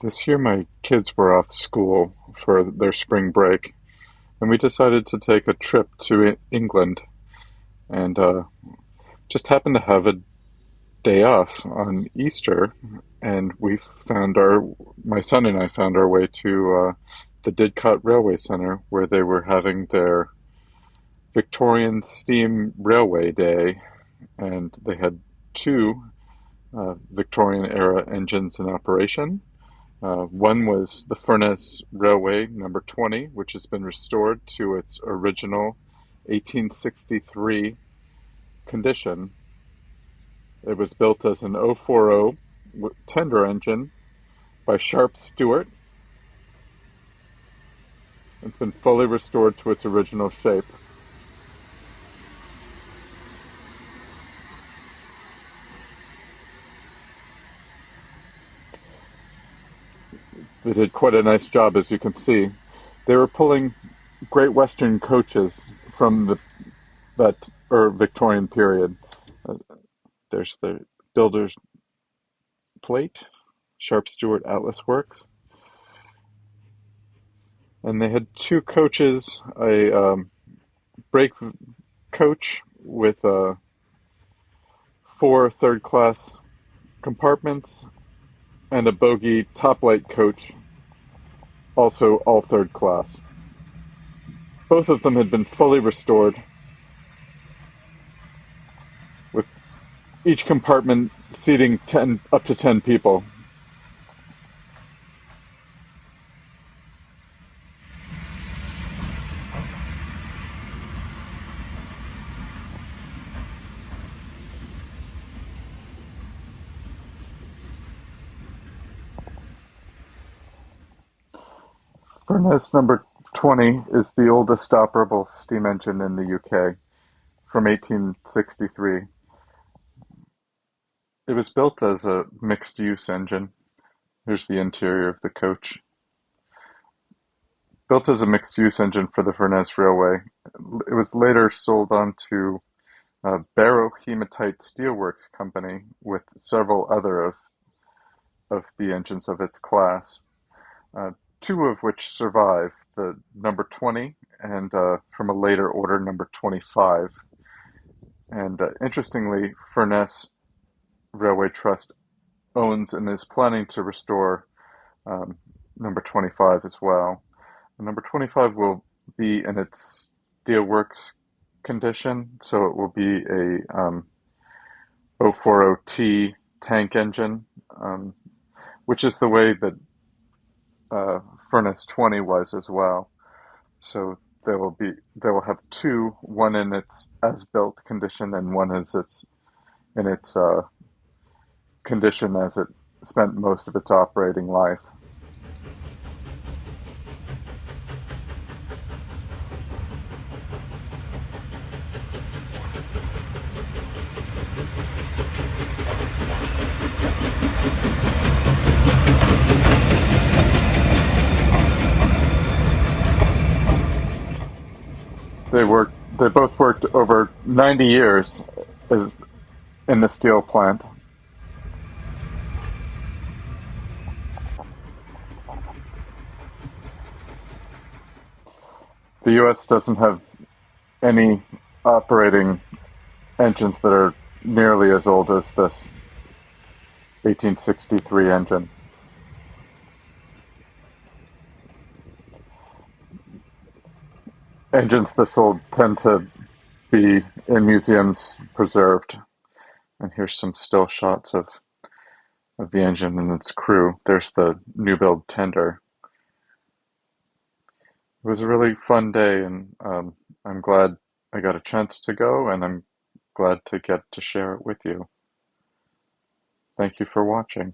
This year, my kids were off school for their spring break, and we decided to take a trip to England and just happened to have a day off on Easter. And my son and I found our way to the Didcot Railway Center where they were having their Victorian Steam Railway Day, and they had two Victorian era engines in operation. One was the Furness Railway No.20, which has been restored to its original 1863 condition. It was built as an 040 tender engine by Sharp Stewart. It's been fully restored to its original shape. They did quite a nice job, as you can see. They were pulling Great Western coaches from that Victorian period. Uh, there's the builder's plate, Sharp Stewart Atlas Works, and they had two coaches, a brake coach with four third-class compartments, and a bogie top-light coach, also all third class. Both of them had been fully restored, with each compartment seating up to 10 people. Furness number 20 is the oldest operable steam engine in the UK, from 1863. It was built as a mixed-use engine. Here's the interior of the coach. Built as a mixed-use engine for the Furness Railway, it was later sold on to Barrow Hematite Steelworks Company with several other of the engines of its class. Uh, Two of which survive, the number 20 and from a later order, number 25. And interestingly, Furness Railway Trust owns and is planning to restore um, number 25 as well. And number 25 will be in its steelworks condition, so it will be a 040T tank engine, which is the way that Furness 20 was as well. So they will have two, one in its as built condition and one as its in its condition as it spent most of its operating life. They both worked over 90 years as, in the steel plant. The US doesn't have any operating engines that are nearly as old as this 1863 engine. Engines this old tend to be in museums preserved. And here's some still shots of the engine and its crew. There's the new build tender. It was a really fun day, and I'm glad I got a chance to go, and I'm glad to get to share it with you. Thank you for watching.